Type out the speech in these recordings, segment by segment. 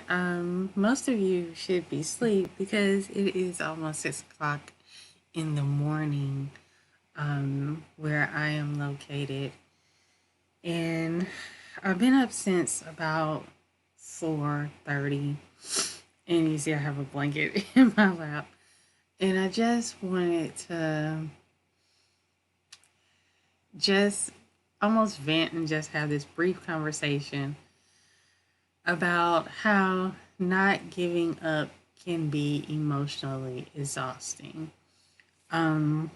morning. Most of you should be asleep because it is almost 6 o'clock in the morning, where I am located. And I've been up since about 4:30. And you see I have a blanket in my lap. And I just wanted to just almost vent and just have this brief conversation about how not giving up can be emotionally exhausting. Um,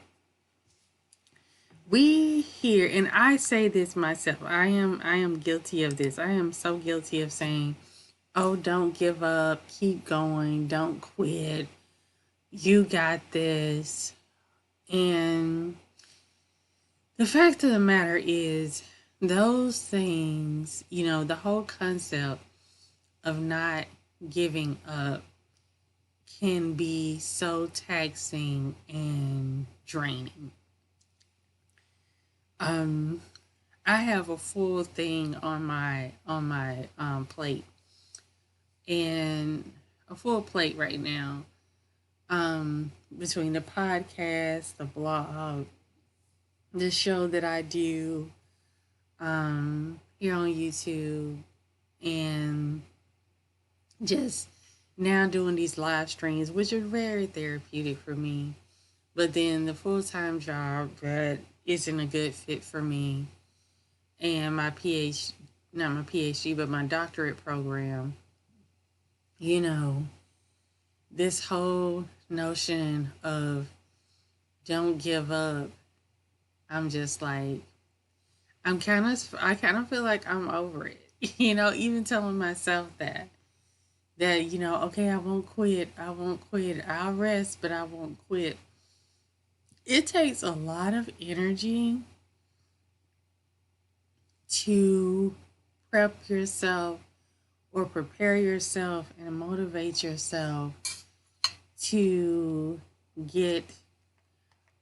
we hear, and I say this myself. I am guilty of this. I am so guilty of saying, "Oh, don't give up. Keep going. Don't quit. You got this." And the fact of the matter is, those things, the whole concept of not giving up can be so taxing and draining. Um, I have a full thing on my plate, and a full plate right now. Between the podcast, the blog, the show that I do here on YouTube, and just now doing these live streams, which are very therapeutic for me. But then the full time job that isn't a good fit for me, and my PhD, not my PhD, but my doctorate program, you know, this whole notion of don't give up, I'm just like, I kind of feel like I'm over it. Even telling myself that, okay, I won't quit. I won't quit. I'll rest, but I won't quit. It takes a lot of energy to prep yourself or prepare yourself and motivate yourself to get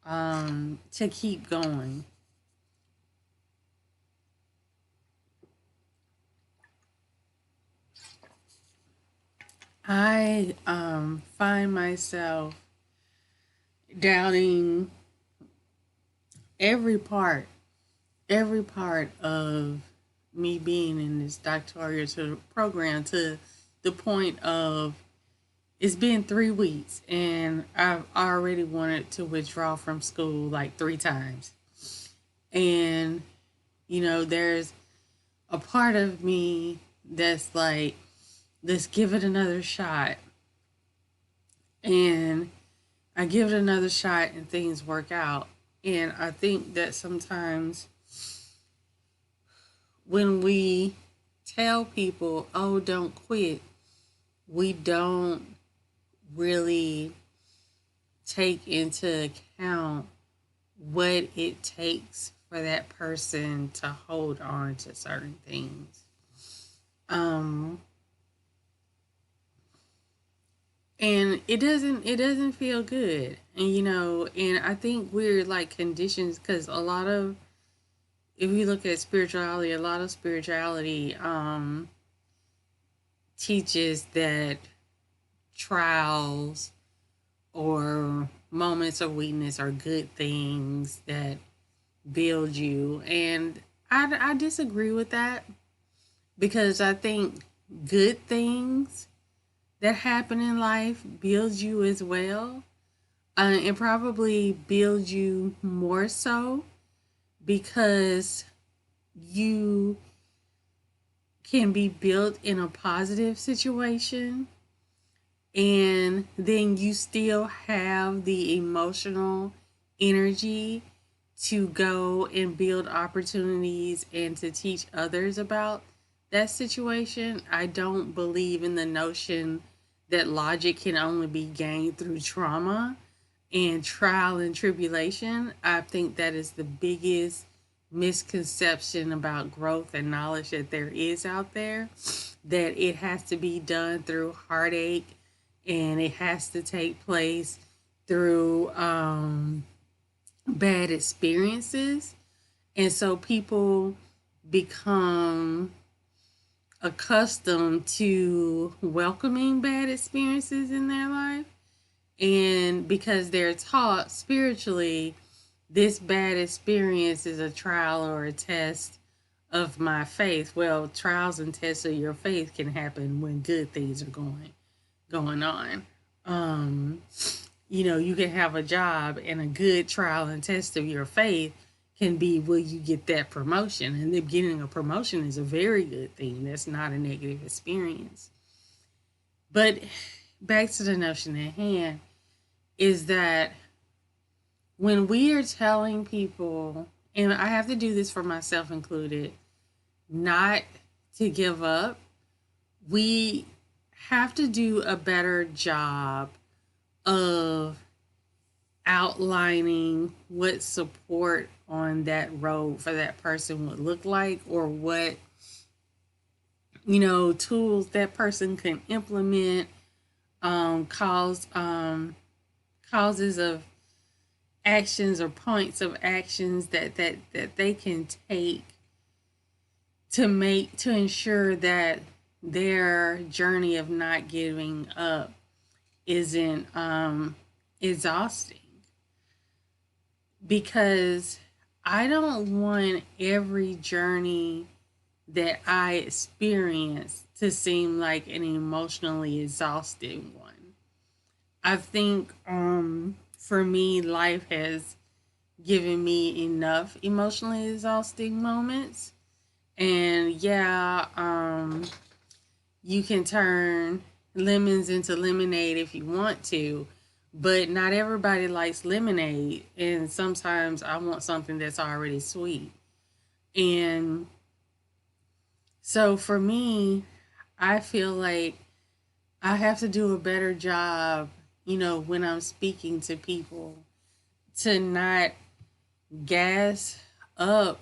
to keep going. I find myself doubting every part every part of me being in this doctoral program, to the point of it's been 3 weeks and I've already wanted to withdraw from school like 3 times. And, there's a part of me that's like, let's give it another shot. And I give it another shot and things work out. And I think that sometimes when we tell people, oh, don't quit, we don't really take into account what it takes for that person to hold on to certain things. Um, and it doesn't feel good. And I think we're like conditions because a lot of if you look at spirituality, a lot of spirituality teaches that trials or moments of weakness are good things that build you. And I disagree with that because I think good things that happen in life builds you as well, and probably builds you more so because you can be built in a positive situation, and then you still have the emotional energy to go and build opportunities and to teach others about that situation. I don't believe in the notion that logic can only be gained through trauma and trial and tribulation. I think that is the biggest misconception about growth and knowledge that there is out there, that it has to be done through heartache and it has to take place through bad experiences. And so people become accustomed to welcoming bad experiences in their life. And because they're taught spiritually, this bad experience is a trial or a test of my faith. Well, trials and tests of your faith can happen when good things are going on. Um, you can have a job, and a good trial and test of your faith can be, will you get that promotion? And the getting a promotion is a very good thing. That's not a negative experience. But back to the notion at hand is that when we are telling people, and I have to do this for myself included, not to give up, we have to do a better job of outlining what support on that road for that person would look like, or what tools that person can implement, causes of actions or points of actions that they can take to ensure that their journey of not giving up isn't exhausting. Because I don't want every journey that I experience to seem like an emotionally exhausting one. I think for me, life has given me enough emotionally exhausting moments. And yeah, you can turn lemons into lemonade if you want to, but not everybody likes lemonade. And sometimes I want something that's already sweet. And so for me, I feel like I have to do a better job, when I'm speaking to people, to not gas up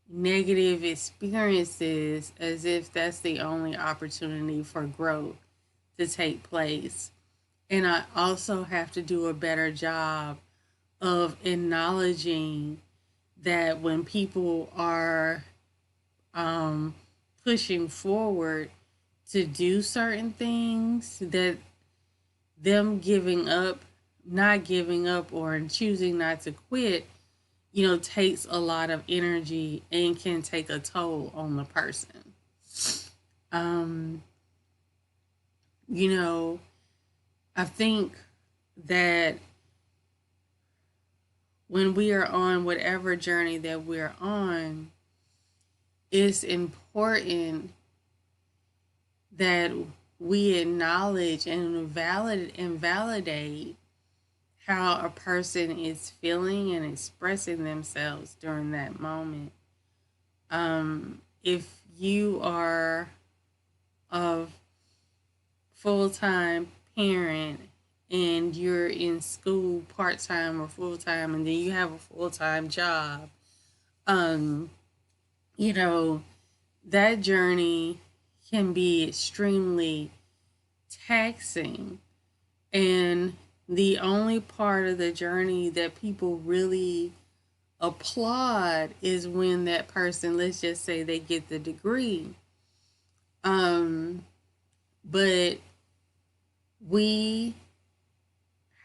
negative experiences as if that's the only opportunity for growth to take place. And I also have to do a better job of acknowledging that when people are pushing forward to do certain things, that them giving up, not giving up, or choosing not to quit, takes a lot of energy and can take a toll on the person. Um, you know, I think that when we are on whatever journey that we're on, it's important that we acknowledge and validate how a person is feeling and expressing themselves during that moment. If you are a full time parent and you're in school part time or full time, and then you have a full time job, um, you know, that journey can be extremely taxing. And the only part of the journey that people really applaud is when that person, let's just say they get the degree. Um, but we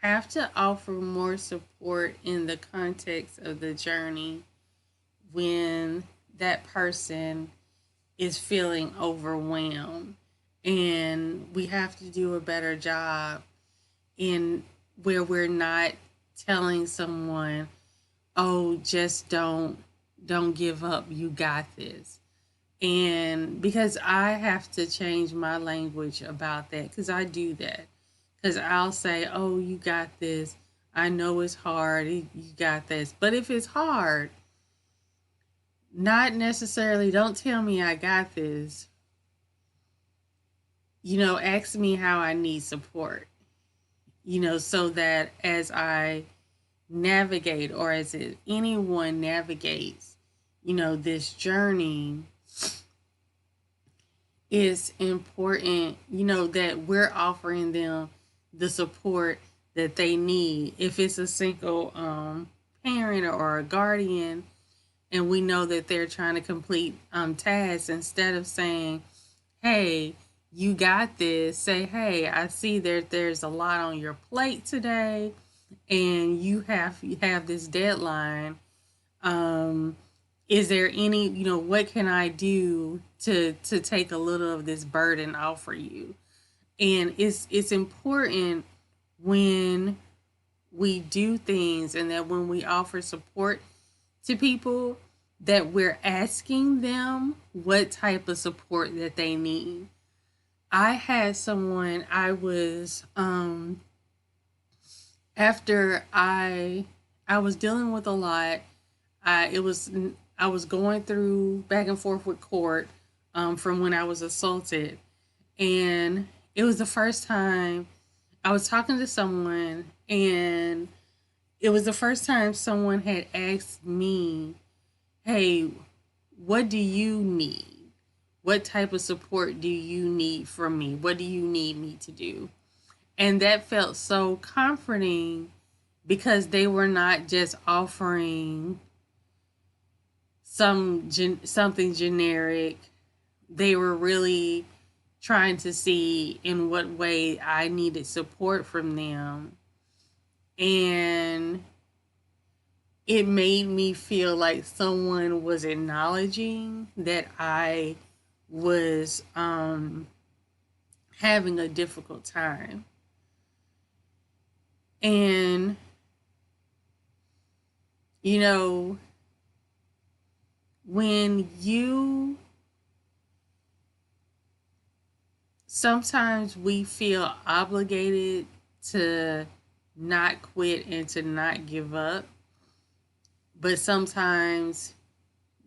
have to offer more support in the context of the journey when that person is feeling overwhelmed. And we have to do a better job in where we're not telling someone, "Oh, just don't give up. You got this." And because I have to change my language about that, because I do that. Because I'll say, "Oh, you got this. I know it's hard. You got this." But if it's hard, not necessarily, don't tell me I got this. Ask me how I need support, so that as I navigate, or as anyone navigates, this journey, it's important, that we're offering them the support that they need. If it's a single parent or a guardian, and we know that they're trying to complete tasks, instead of saying, hey, you got this, say, hey, I see there's a lot on your plate today, and you have this deadline. Um, is there any, what can I do to take a little of this burden off for you? And it's important when we do things, and that when we offer support to people, that we're asking them what type of support that they need. I had someone, I was after I was dealing with a lot. I was going through back and forth with court, from when I was assaulted, and it was the first time I was talking to someone, and it was the first time someone had asked me, "Hey, what do you need? What type of support do you need from me? What do you need me to do?" And that felt so comforting, because they were not just offering something generic. They were really trying to see in what way I needed support from them. And it made me feel like someone was acknowledging that I was having a difficult time. And, you know, when you sometimes we feel obligated to not quit and to not give up, but sometimes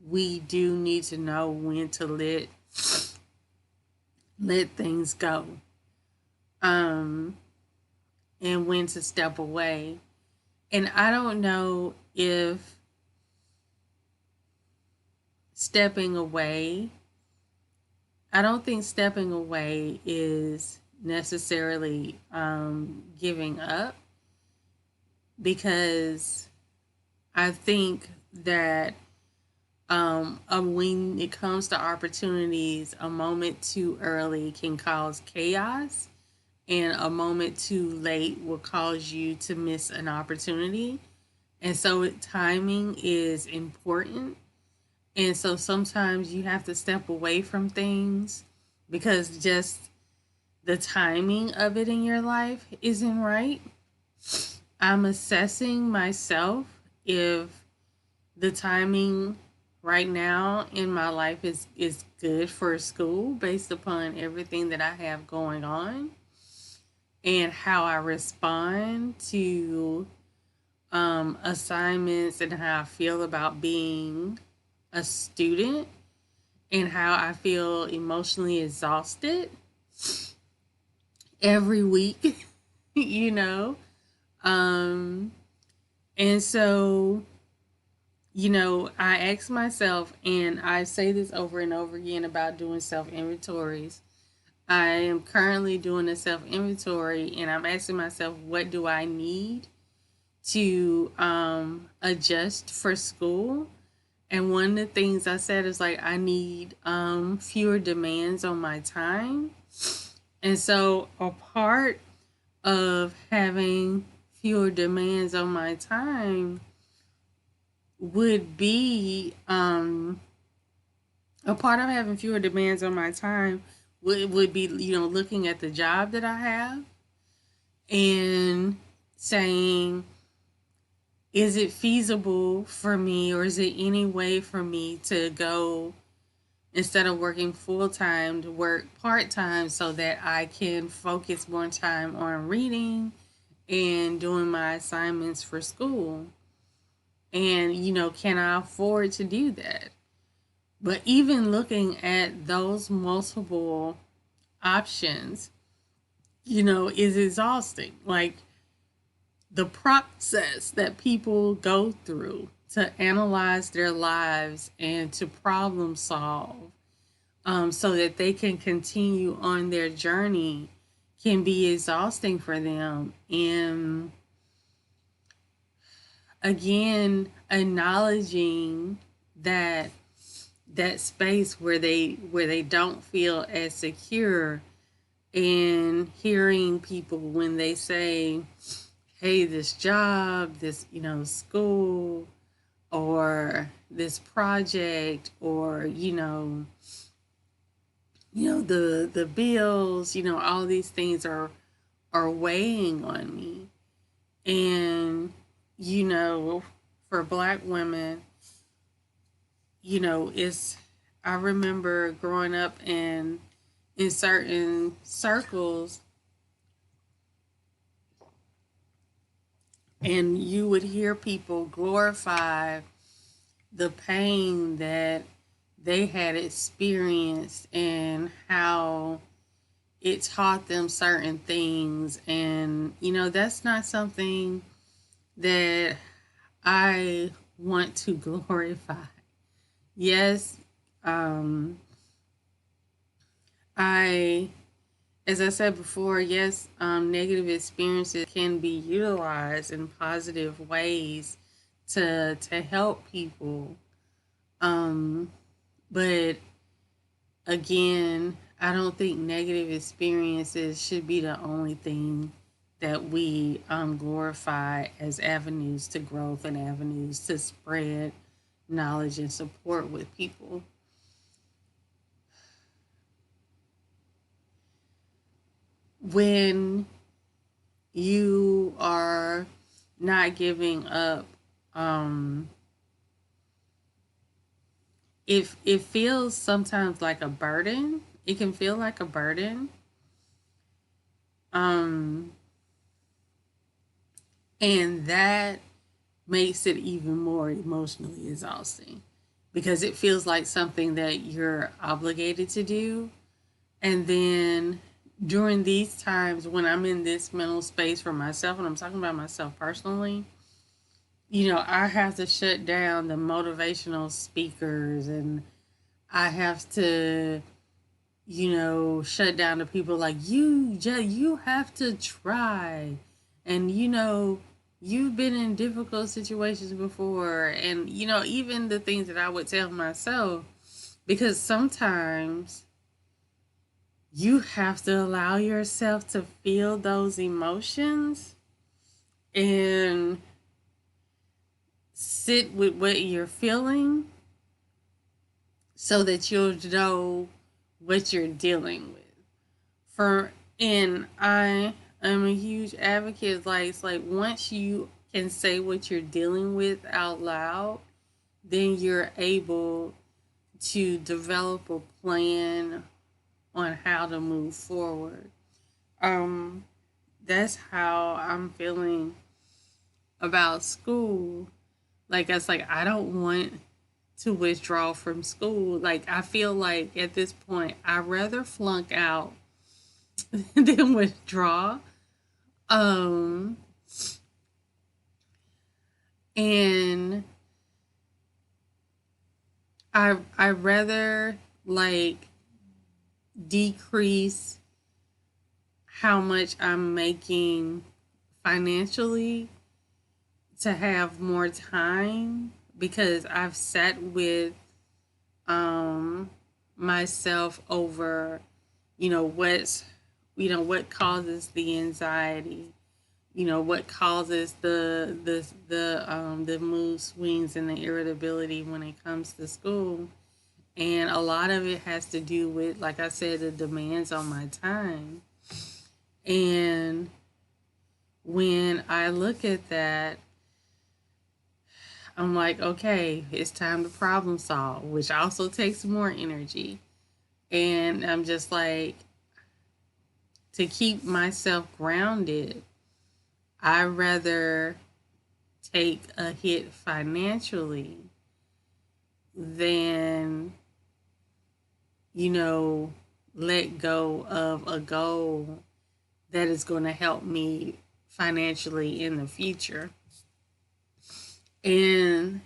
we do need to know when to let things go, um and when to step away. And I don't know if stepping away I don't think stepping away is necessarily giving up, because I think that when it comes to opportunities, a moment too early can cause chaos, and a moment too late will cause you to miss an opportunity. And so timing is important. And so sometimes you have to step away from things because just the timing of it in your life isn't right. I'm assessing myself if the timing right now in my life is good for school based upon everything that I have going on, and how I respond to assignments, and how I feel about being a student, and how I feel emotionally exhausted every week, you know? Um, and so, I ask myself, and I say this over and over again about doing self inventories. I am currently doing a self inventory, and I'm asking myself, what do I need to adjust for school? And one of the things I said is like, I need fewer demands on my time. And so a part of having fewer demands on my time would be a part of having fewer demands on my time would be, looking at the job that I have and saying, is it feasible for me, or is it any way for me to go, instead of working full time, to work part time, so that I can focus more time on reading and doing my assignments for school? And, can I afford to do that? But even looking at those multiple options, is exhausting. Like, the process that people go through to analyze their lives and to problem solve, so that they can continue on their journey, can be exhausting for them. And again, acknowledging that space where they don't feel as secure, and hearing people when they say, hey, this job, this, school, or this project, or the bills, all these things are weighing on me. And for Black women, it's, I remember growing up in certain circles, and you would hear people glorify the pain that they had experienced and how it taught them certain things. And that's not something that I want to glorify. Yes, um I as I said before, yes, negative experiences can be utilized in positive ways to help people. Um, but again, I don't think negative experiences should be the only thing that we glorify as avenues to growth and avenues to spread knowledge and support with people. When you are not giving up, um, if it feels sometimes like a burden, it can feel like a burden. Um, and that makes it even more emotionally exhausting because it feels like something that you're obligated to do. And then during these times when I'm in this mental space for myself, and I'm talking about myself personally, I have to shut down the motivational speakers, and I have to, shut down the people like you have to try. And you've been in difficult situations before, and even the things that I would tell myself, because sometimes you have to allow yourself to feel those emotions and sit with what you're feeling so that you'll know what you're dealing with. For and I am a huge advocate. Like, it's like once you can say what you're dealing with out loud, then you're able to develop a plan on how to move forward. Um, that's how I'm feeling about school. Like, it's like I don't want to withdraw from school. Like, I feel like at this point I'd rather flunk out than withdraw. Um and I rather like decrease how much I'm making financially to have more time, because I've sat with um myself over what's what causes the anxiety, what causes the mood swings and the irritability when it comes to school. And a lot of it has to do with, like I said, the demands on my time. And when I look at that, I'm like, okay, it's time to problem solve, which also takes more energy. And I'm just like, to keep myself grounded, I rather take a hit financially than, you know, let go of a goal that is going to help me financially in the future. And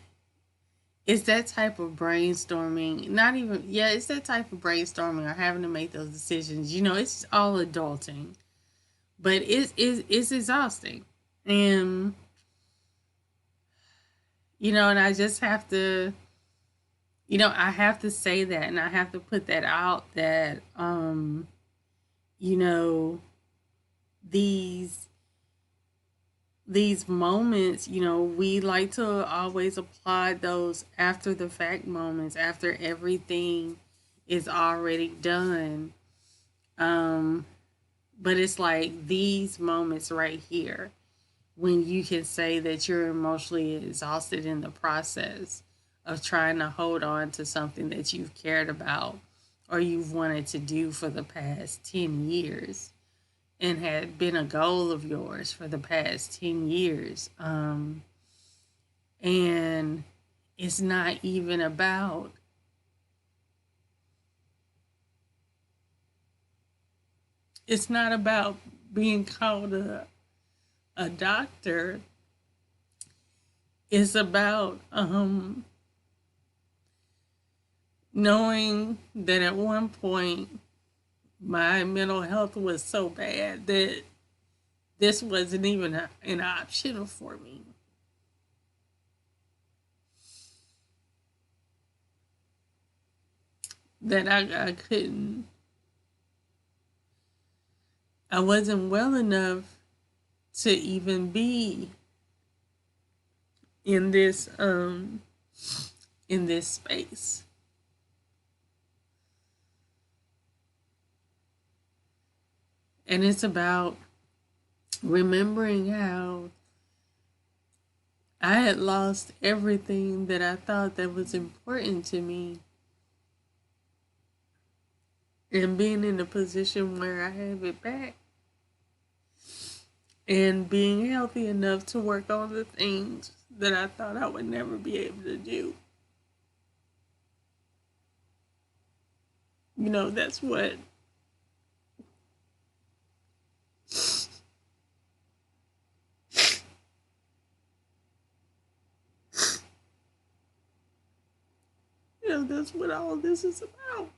it's that type of brainstorming, not even, yeah, it's that type of brainstorming or having to make those decisions. It's all adulting, but it's exhausting. And, and I just have to I have to say that, and I have to put that out that you know, these these moments, we like to always apply those after the fact moments, after everything is already done. Um, but it's like these moments right here when you can say that you're emotionally exhausted in the process of trying to hold on to something that you've cared about or you've wanted to do for the past 10 years and had been a goal of yours for the past 10 years. And it's not even about it's not about being called a doctor. It's about knowing that at one point my mental health was so bad that this wasn't even an option for me. That I couldn't, I wasn't well enough to even be in this space. And it's about remembering how I had lost everything that I thought that was important to me and being in a position where I have it back and being healthy enough to work on the things that I thought I would never be able to do. That's what that's what all this is about.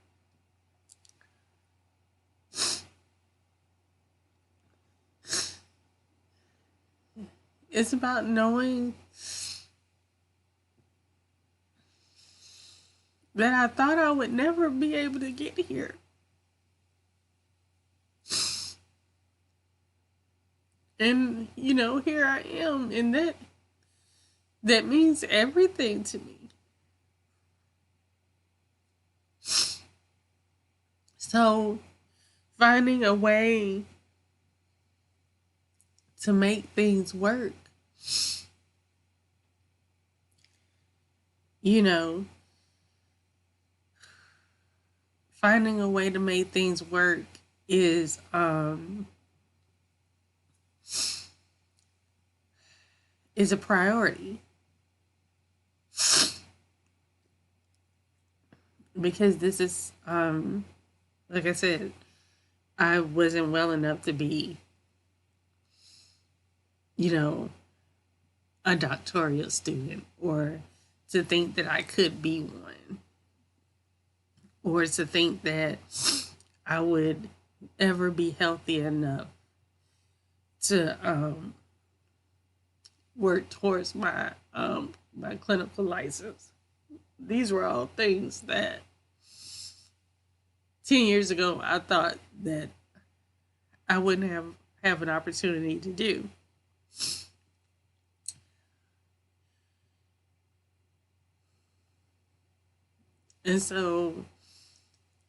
It's about knowing that I thought I would never be able to get here. And here I am, and that means everything to me. So finding a way to make things work, you know, finding a way to make things work is is a priority because this is like I said, I wasn't well enough to be, you know, a doctoral student or to think that I could be one or to think that I would ever be healthy enough to work towards my clinical license. These were all things that 10 years ago I thought that I wouldn't have an opportunity to do. And so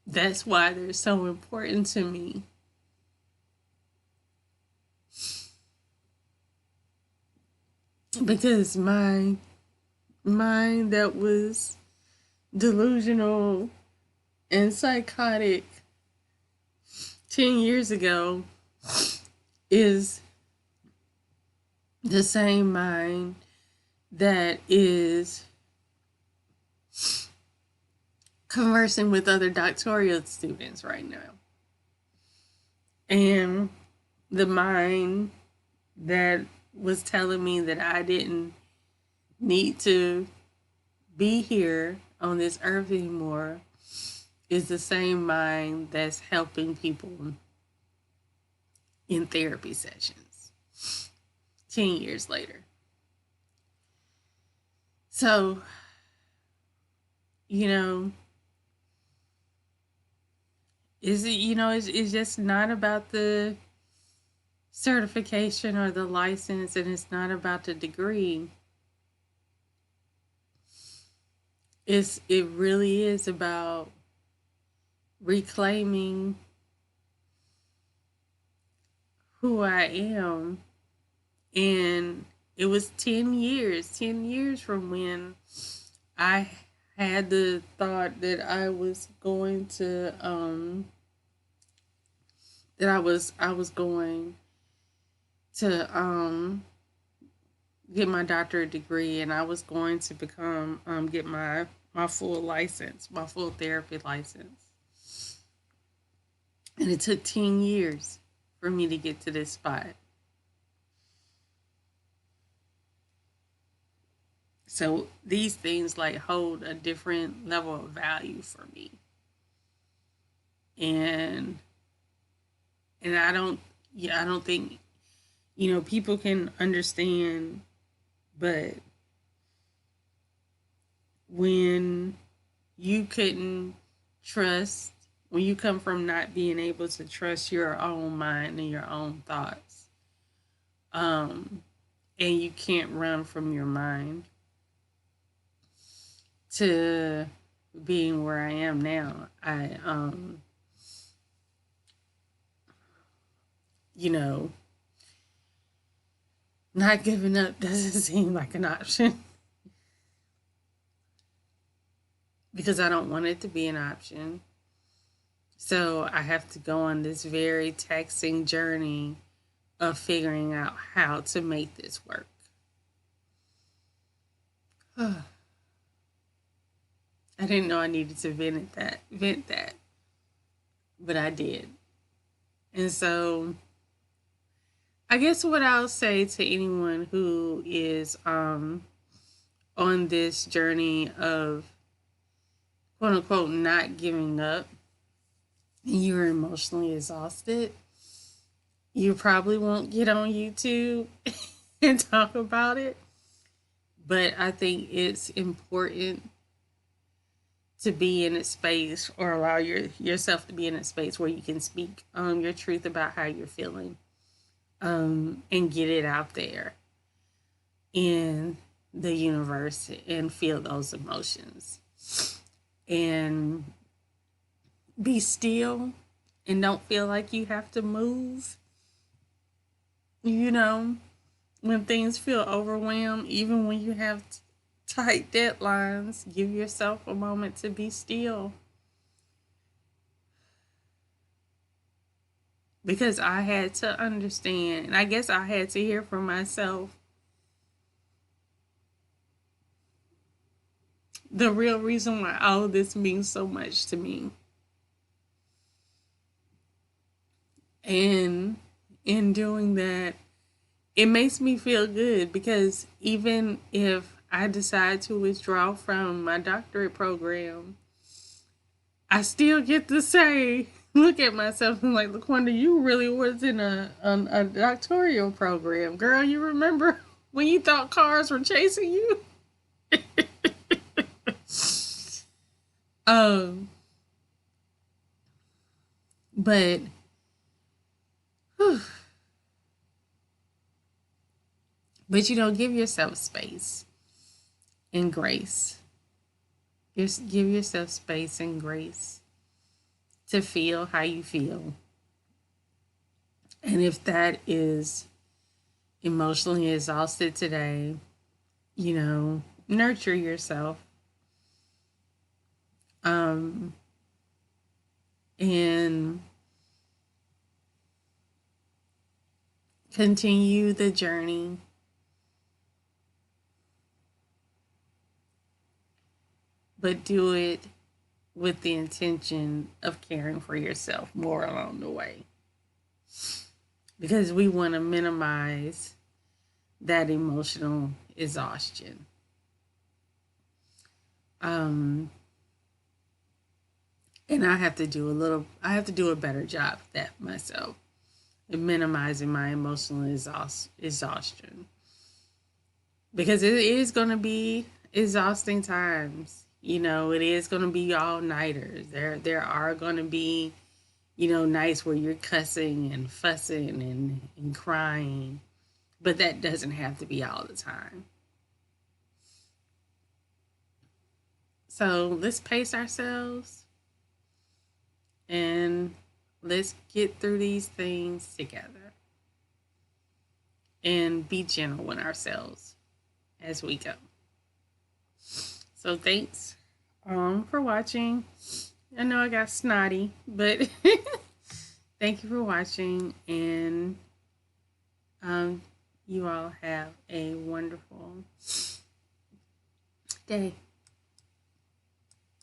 that's why they're so important to me. Because my mind that was delusional and psychotic 10 years ago is the same mind that is conversing with other doctoral students right now. And the mind that was telling me that I didn't need to be here on this earth anymore is the same mind that's helping people in therapy sessions 10 years later. So you know, it's just not about the certification or the license, and it's not about the degree. It really is about reclaiming who I am. And it was 10 years from when I had the thought that I was going to I was going to get my doctorate degree, and I was going to become get my full license, my full therapy license. And it took 10 years for me to get to this spot. So these things like hold a different level of value for me. And I don't, yeah, I don't think, people can understand, but when you couldn't trust, when you come from not being able to trust your own mind and your own thoughts, um, and you can't run from your mind to being where I am now. You know, not giving up doesn't seem like an option because I don't want it to be an option. So I have to go on this very taxing journey of figuring out how to make this work. I didn't know I needed to vent that, but I did. And so I guess what I'll say to anyone who is on this journey of quote unquote not giving up and you're emotionally exhausted, you probably won't get on YouTube and talk about it. But I think it's important to be in a space or allow yourself to be in a space where you can speak your truth about how you're feeling, and get it out there in the universe and feel those emotions and be still and don't feel like you have to move. You know, when things feel overwhelmed, even when you have tight deadlines, give yourself a moment to be still. Because I had to understand, and I guess I had to hear from myself the real reason why all of this means so much to me. And in doing that, it makes me feel good because even if I decide to withdraw from my doctorate program, I still get to say, look at myself and like, LaQuanda, you really was in a doctoral program. Girl, you remember when you thought cars were chasing you? um, but whew, give yourself space and grace. Just give yourself space and grace to feel how you feel. And if that is emotionally exhausted today, nurture yourself. And continue the journey. But do it with the intention of caring for yourself more along the way. Because we want to minimize that emotional exhaustion. And I have to do a better job of that myself, in minimizing my emotional exhaustion. Because it is going to be exhausting times. It is going to be all nighters. There are going to be, nights where you're cussing and fussing and crying, but that doesn't have to be all the time. So let's pace ourselves and let's get through these things together and be gentle with ourselves as we go. So thanks for watching. I know I got snotty, but thank you for watching, and you all have a wonderful day.